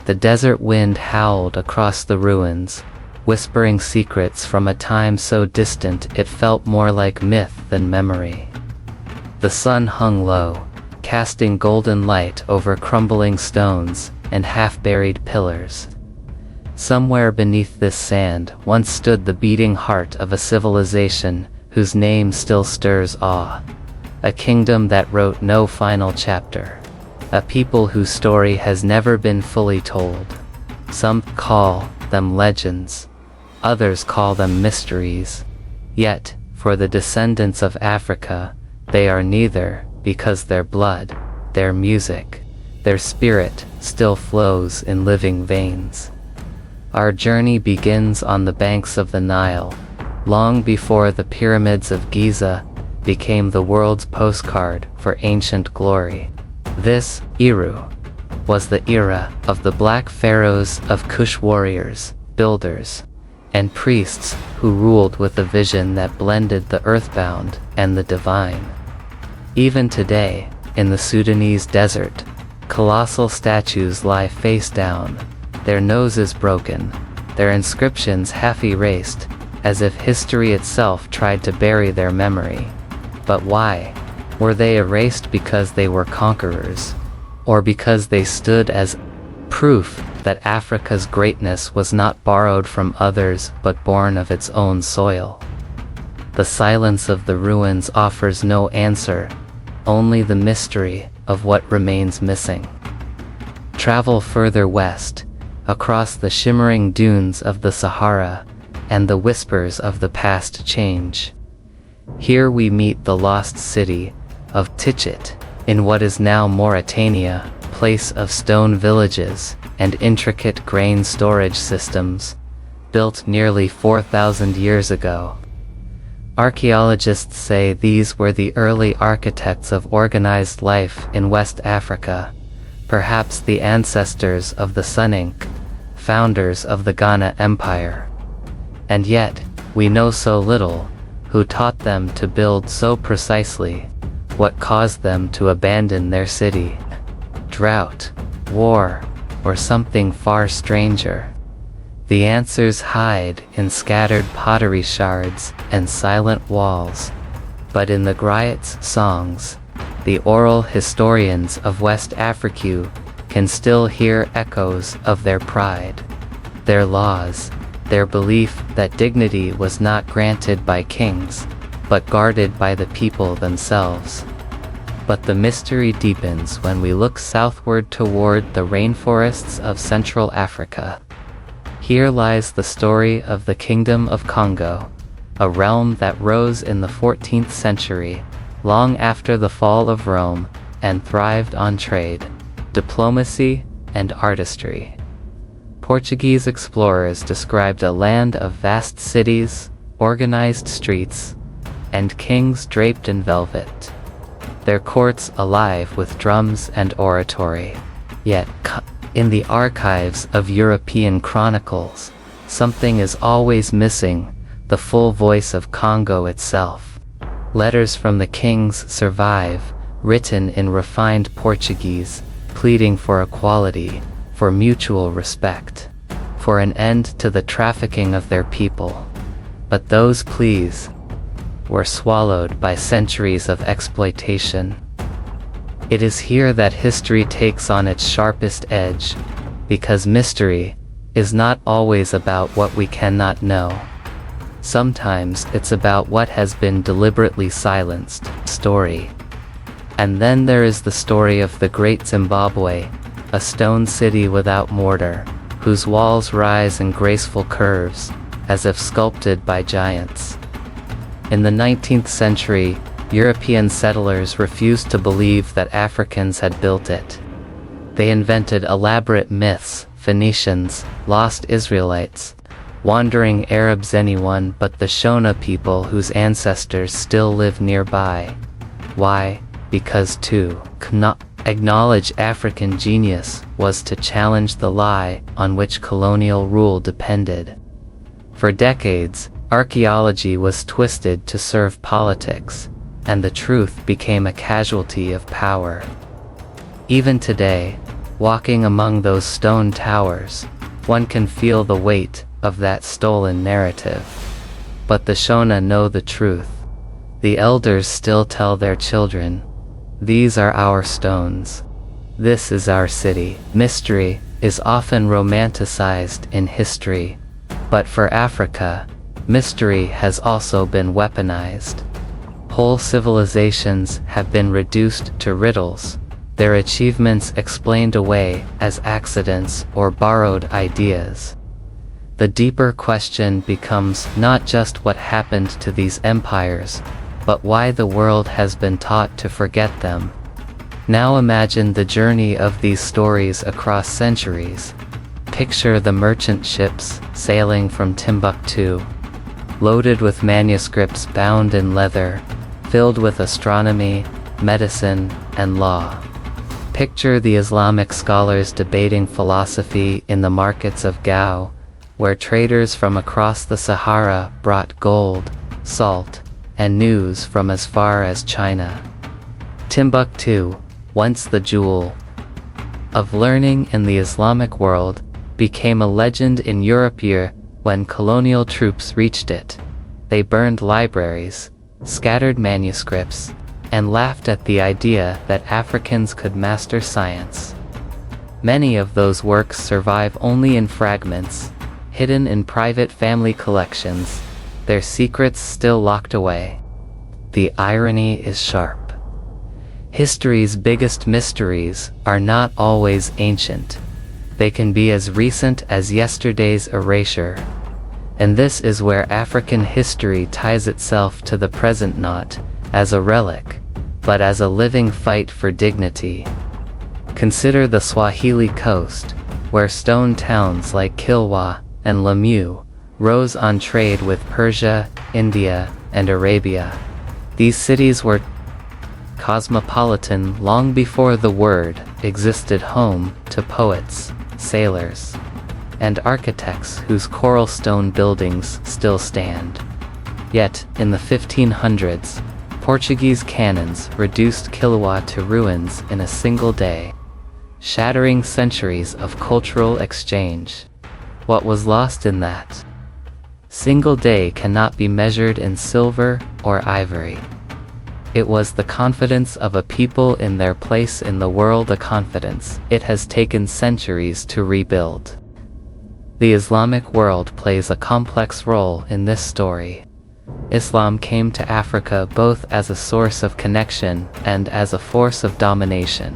The desert wind howled across the ruins, whispering secrets from a time so distant it felt more like myth than memory. The sun hung low, casting golden light over crumbling stones and half-buried pillars. Somewhere beneath this sand once stood the beating heart of a civilization whose name still stirs awe. A kingdom that wrote no final chapter. A people whose story has never been fully told. Some call them legends. Others call them mysteries. Yet, for the descendants of Africa, they are neither, because their blood, their music, their spirit still flows in living veins. Our journey begins on the banks of the Nile, long before the pyramids of Giza became the world's postcard for ancient glory. This era was the era of the black pharaohs of Kush warriors, builders, and priests who ruled with a vision that blended the earthbound and the divine. Even today, in the Sudanese desert, colossal statues lie face down, their noses broken, their inscriptions half erased, as if history itself tried to bury their memory. But why? Were they erased because they were conquerors? Or because they stood as proof that Africa's greatness was not borrowed from others but born of its own soil? The silence of the ruins offers no answer, only the mystery of what remains missing. Travel further west, across the shimmering dunes of the Sahara, and the whispers of the past change. Here we meet the lost city of Tikrit, in what is now Mauritania, place of stone villages and intricate grain storage systems, built nearly 4,000 years ago. Archaeologists say these were the early architects of organized life in West Africa, perhaps the ancestors of the Soninke, founders of the Ghana Empire. And yet, we know so little. Who taught them to build so precisely? What caused them to abandon their city? Drought, war, or something far stranger? The answers hide in scattered pottery shards and silent walls. But in the griots' songs, the oral historians of West Africa can still hear echoes of their pride, their laws, their belief that dignity was not granted by kings, but guarded by the people themselves. But the mystery deepens when we look southward toward the rainforests of Central Africa. Here lies the story of the Kingdom of Congo, a realm that rose in the 14th century, long after the fall of Rome, and thrived on trade, diplomacy, and artistry. Portuguese explorers described a land of vast cities, organized streets, and kings draped in velvet. Their courts alive with drums and oratory. Yet, in the archives of European chronicles, something is always missing, the full voice of Congo itself. Letters from the kings survive, written in refined Portuguese, pleading for equality, for mutual respect, for an end to the trafficking of their people. But those pleas were swallowed by centuries of exploitation. It is here that history takes on its sharpest edge, because mystery is not always about what we cannot know. Sometimes it's about what has been deliberately silenced. Story. And then there is the story of the Great Zimbabwe, a stone city without mortar, whose walls rise in graceful curves, as if sculpted by giants. In the 19th century, European settlers refused to believe that Africans had built it. They invented elaborate myths: Phoenicians, lost Israelites, wandering Arabs, anyone but the Shona people whose ancestors still live nearby. Why? Because to acknowledge African genius was to challenge the lie on which colonial rule depended. For decades, archaeology was twisted to serve politics, and the truth became a casualty of power. Even today, Walking among those stone towers, one can feel the weight of that stolen narrative. But the Shona know the truth. The elders still tell their children, "These are our stones. This is our city." Mystery is often romanticized in history, but for Africa, mystery has also been weaponized. Whole civilizations have been reduced to riddles, their achievements explained away as accidents or borrowed ideas. The deeper question becomes not just what happened to these empires, but why the world has been taught to forget them. Now imagine the journey of these stories across centuries. Picture the merchant ships sailing from Timbuktu, loaded with manuscripts bound in leather, filled with astronomy, medicine, and law. Picture the Islamic scholars debating philosophy in the markets of Gao, where traders from across the Sahara brought gold, salt, and news from as far as China. Timbuktu, once the jewel of learning in the Islamic world, became a legend in Europe when colonial troops reached it. They burned libraries, scattered manuscripts, and laughed at the idea that Africans could master science. Many of those works survive only in fragments, hidden in private family collections, their secrets still locked away. The irony is sharp. History's biggest mysteries are not always ancient. They can be as recent as yesterday's erasure. And this is where African history ties itself to the present, not as a relic, but as a living fight for dignity. Consider the Swahili Coast, where stone towns like Kilwa and Lamu rose on trade with Persia, India, and Arabia. These cities were cosmopolitan long before the word existed, home to poets, sailors, and architects whose coral stone buildings still stand. Yet, in the 1500s, Portuguese cannons reduced Kilwa to ruins in a single day, shattering centuries of cultural exchange. What was lost in that single day cannot be measured in silver or ivory. It was the confidence of a people in their place in the world, a confidence it has taken centuries to rebuild. The Islamic world plays a complex role in this story. Islam came to Africa both as a source of connection and as a force of domination.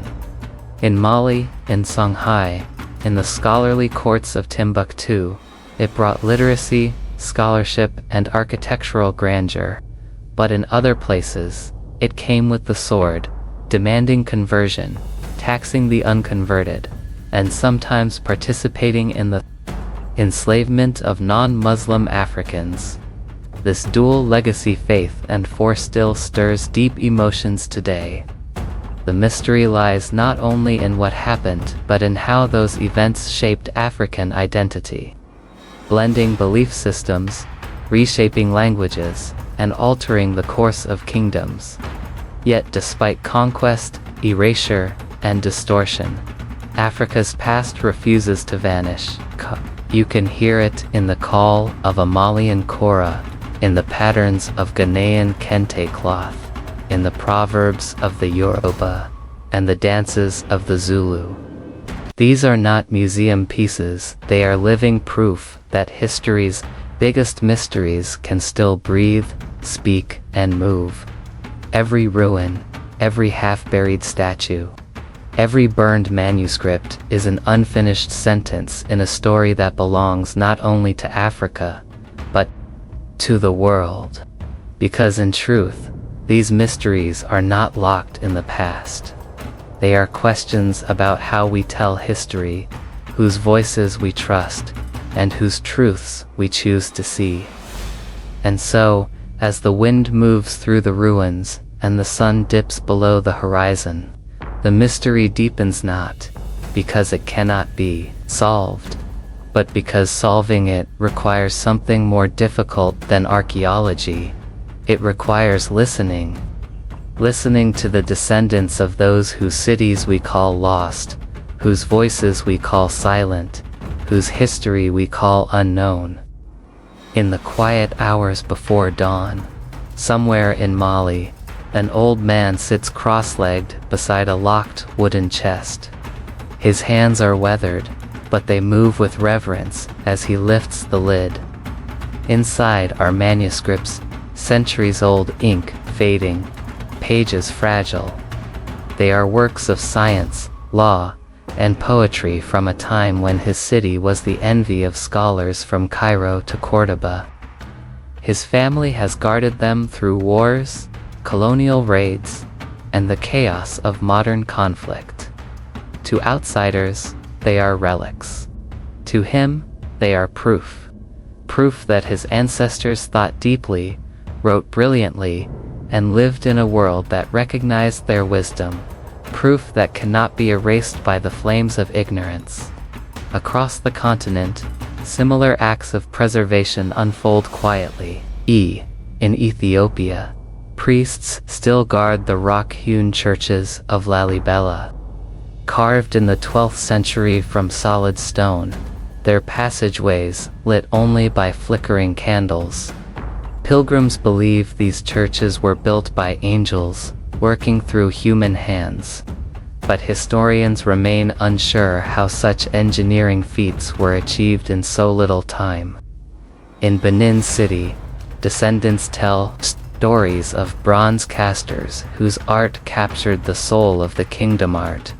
In Mali, in Songhai, in the scholarly courts of Timbuktu, it brought literacy, scholarship, and architectural grandeur. But in other places, it came with the sword, demanding conversion, taxing the unconverted, and sometimes participating in the enslavement of non-Muslim Africans. This dual legacy, faith and force, still stirs deep emotions today. The mystery lies not only in what happened, but in how those events shaped African identity, blending belief systems, reshaping languages, and altering the course of kingdoms. Yet despite conquest, erasure, and distortion, Africa's past refuses to vanish. You can hear it in the call of a Malian kora, in the patterns of Ghanaian kente cloth, in the proverbs of the Yoruba, and the dances of the Zulu. These are not museum pieces, they are living proof that history's biggest mysteries can still breathe, speak, and move. Every ruin, every half-buried statue, every burned manuscript is an unfinished sentence in a story that belongs not only to Africa, but to the world. Because in truth, these mysteries are not locked in the past. They are questions about how we tell history, whose voices we trust, and whose truths we choose to see. And so, as the wind moves through the ruins, and the sun dips below the horizon, the mystery deepens, not because it cannot be solved, but because solving it requires something more difficult than archaeology. It requires listening to the descendants of those whose cities we call lost, whose voices we call silent, whose history we call unknown. In the quiet hours before dawn, somewhere in Mali, an old man sits cross-legged beside a locked wooden chest. His hands are weathered, but they move with reverence as he lifts the lid. Inside are manuscripts, centuries-old ink fading, pages fragile. They are works of science, law, and poetry from a time when his city was the envy of scholars from Cairo to Cordoba. His family has guarded them through wars, colonial raids, and the chaos of modern conflict. To outsiders, they are relics. To him, they are proof. Proof that his ancestors thought deeply, wrote brilliantly, and lived in a world that recognized their wisdom. Proof that cannot be erased by the flames of ignorance. Across the continent, similar acts of preservation unfold quietly. In Ethiopia, priests still guard the rock-hewn churches of Lalibela. Carved in the 12th century from solid stone, their passageways lit only by flickering candles. Pilgrims believe these churches were built by angels, working through human hands. But historians remain unsure how such engineering feats were achieved in so little time. In Benin City, descendants tell stories of bronze casters whose art captured the soul of the kingdom art.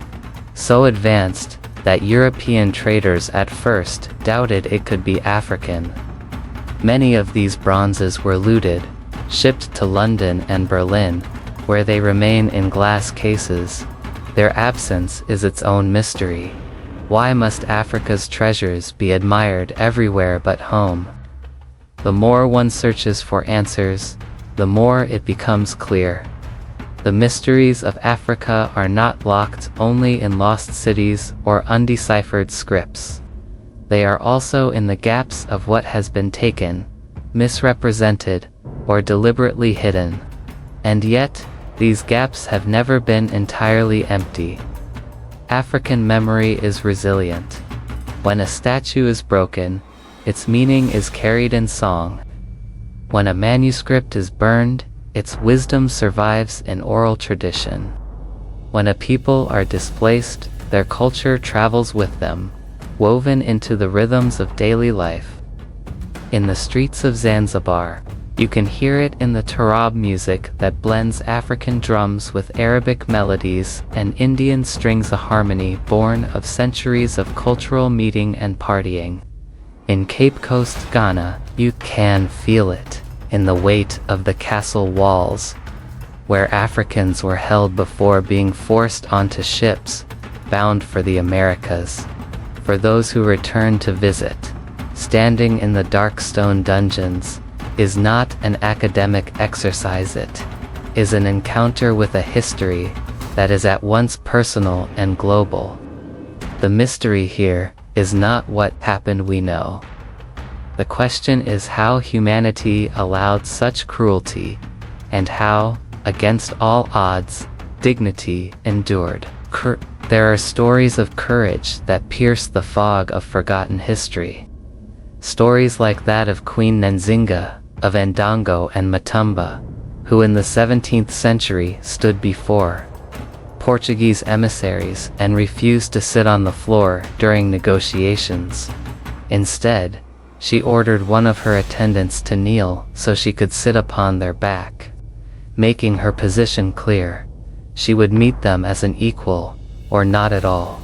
So advanced that European traders at first doubted it could be African. Many of these bronzes were looted, shipped to London and Berlin, where they remain in glass cases. Their absence is its own mystery. Why must Africa's treasures be admired everywhere but home? The more one searches for answers, the more it becomes clear. The mysteries of Africa are not locked only in lost cities or undeciphered scripts. They are also in the gaps of what has been taken, misrepresented, or deliberately hidden. And yet, these gaps have never been entirely empty. African memory is resilient. When a statue is broken, its meaning is carried in song. When a manuscript is burned, its wisdom survives in oral tradition. When a people are displaced, their culture travels with them, woven into the rhythms of daily life. In the streets of Zanzibar, you can hear it in the tarab music that blends African drums with Arabic melodies and Indian strings, a harmony born of centuries of cultural meeting and partying. In Cape Coast, Ghana, you can feel it in the weight of the castle walls, where Africans were held before being forced onto ships, bound for the Americas. For those who return to visit, standing in the dark stone dungeons is not an academic exercise, it is an encounter with a history that is at once personal and global. The mystery here is not what happened we know. The question is how humanity allowed such cruelty, and how, against all odds, dignity endured. There are stories of courage that pierce the fog of forgotten history. Stories like that of Queen Nzinga, of Ndongo and Matumba, who in the 17th century stood before Portuguese emissaries and refused to sit on the floor during negotiations. Instead, she ordered one of her attendants to kneel so she could sit upon their back. Making her position clear, she would meet them as an equal, or not at all.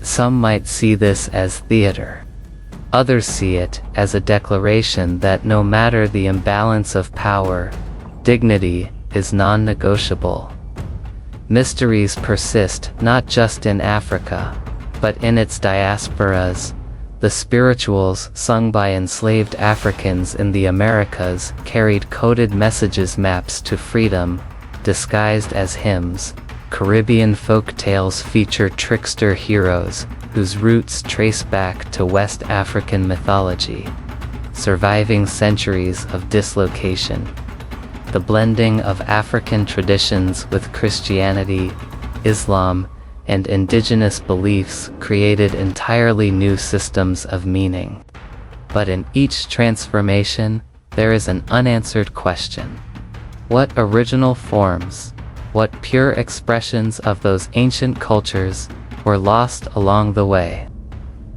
Some might see this as theater. Others see it as a declaration that no matter the imbalance of power, dignity is non-negotiable. Mysteries persist not just in Africa, but in its diasporas. The spirituals sung by enslaved Africans in the Americas carried coded messages, maps to freedom, disguised as hymns. Caribbean folk tales feature trickster heroes whose roots trace back to West African mythology, surviving centuries of dislocation. The blending of African traditions with Christianity, Islam, and indigenous beliefs created entirely new systems of meaning. But in each transformation, there is an unanswered question. What original forms, what pure expressions of those ancient cultures were lost along the way?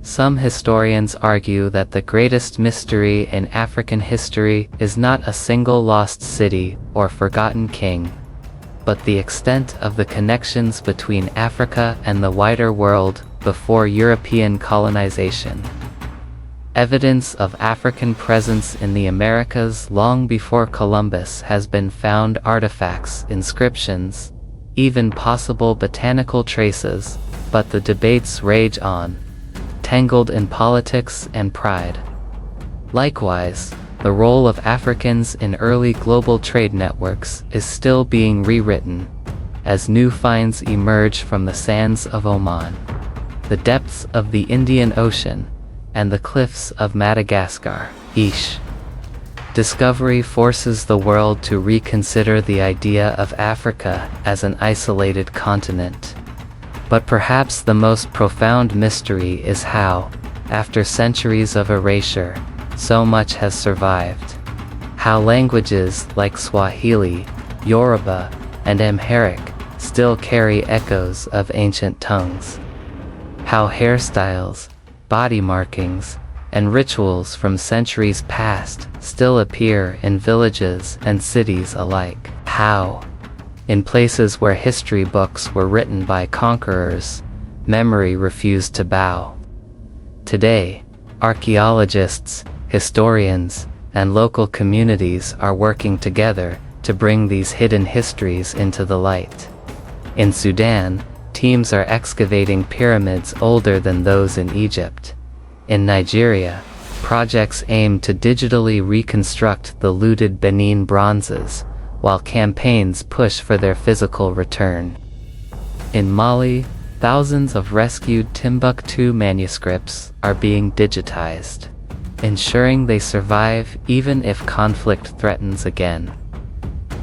Some historians argue that the greatest mystery in African history is not a single lost city or forgotten king, but the extent of the connections between Africa and the wider world before European colonization. Evidence of African presence in the Americas long before Columbus has been found: artifacts, inscriptions, even possible botanical traces, but the debates rage on, tangled in politics and pride. Likewise, the role of Africans in early global trade networks is still being rewritten, as new finds emerge from the sands of Oman, the depths of the Indian Ocean, and the cliffs of Madagascar. Each discovery forces the world to reconsider the idea of Africa as an isolated continent. But perhaps the most profound mystery is how, after centuries of erasure, so much has survived. How languages like Swahili, Yoruba, and Amharic still carry echoes of ancient tongues. How hairstyles, body markings, and rituals from centuries past still appear in villages and cities alike. How, in places where history books were written by conquerors, memory refused to bow. Today, archaeologists, historians, and local communities are working together to bring these hidden histories into the light. In Sudan, teams are excavating pyramids older than those in Egypt. In Nigeria, projects aim to digitally reconstruct the looted Benin bronzes, while campaigns push for their physical return. In Mali, thousands of rescued Timbuktu manuscripts are being digitized, ensuring they survive even if conflict threatens again.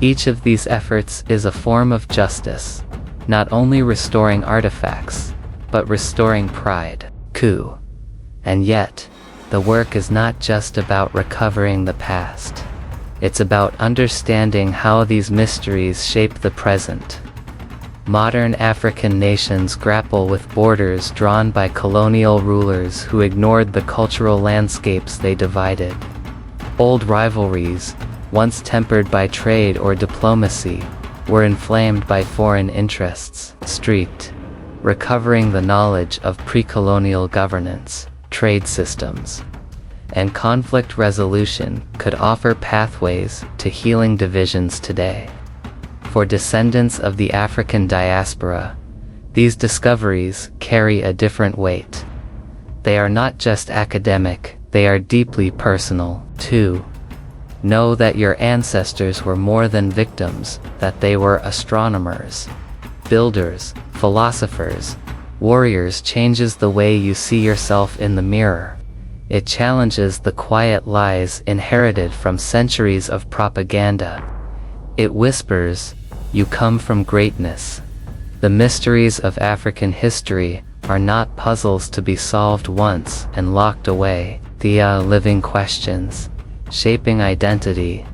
Each of these efforts is a form of justice, not only restoring artifacts, but restoring pride. And yet, the work is not just about recovering the past. It's about understanding how these mysteries shape the present. Modern African nations grapple with borders drawn by colonial rulers who ignored the cultural landscapes they divided. Old rivalries, once tempered by trade or diplomacy, were inflamed by foreign interests. Recovering the knowledge of pre-colonial governance, trade systems, and conflict resolution could offer pathways to healing divisions today. For descendants of the African diaspora, these discoveries carry a different weight. They are not just academic, they are deeply personal, too. Know that your ancestors were more than victims, that they were astronomers, builders, philosophers, warriors. Changes the way you see yourself in the mirror. It challenges the quiet lies inherited from centuries of propaganda. It whispers, you come from greatness. The mysteries of African history are not puzzles to be solved once and locked away. They are living questions, shaping identity,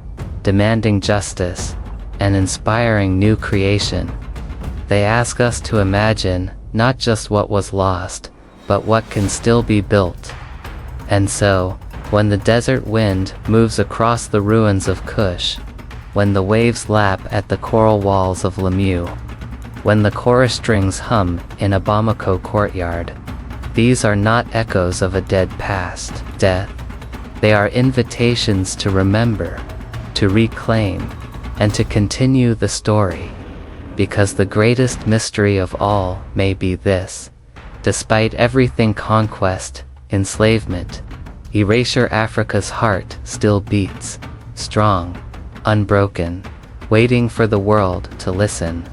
demanding justice, and inspiring new creation. They ask us to imagine not just what was lost, but what can still be built. And so, when the desert wind moves across the ruins of Kush, when the waves lap at the coral walls of Lamu, when the chorus strings hum in a Bamako courtyard, these are not echoes of a dead past. They are invitations to remember, to reclaim, and to continue the story. Because the greatest mystery of all may be this: despite everything, conquest, enslavement, erasure, Africa's heart still beats, strong, unbroken, waiting for the world to listen.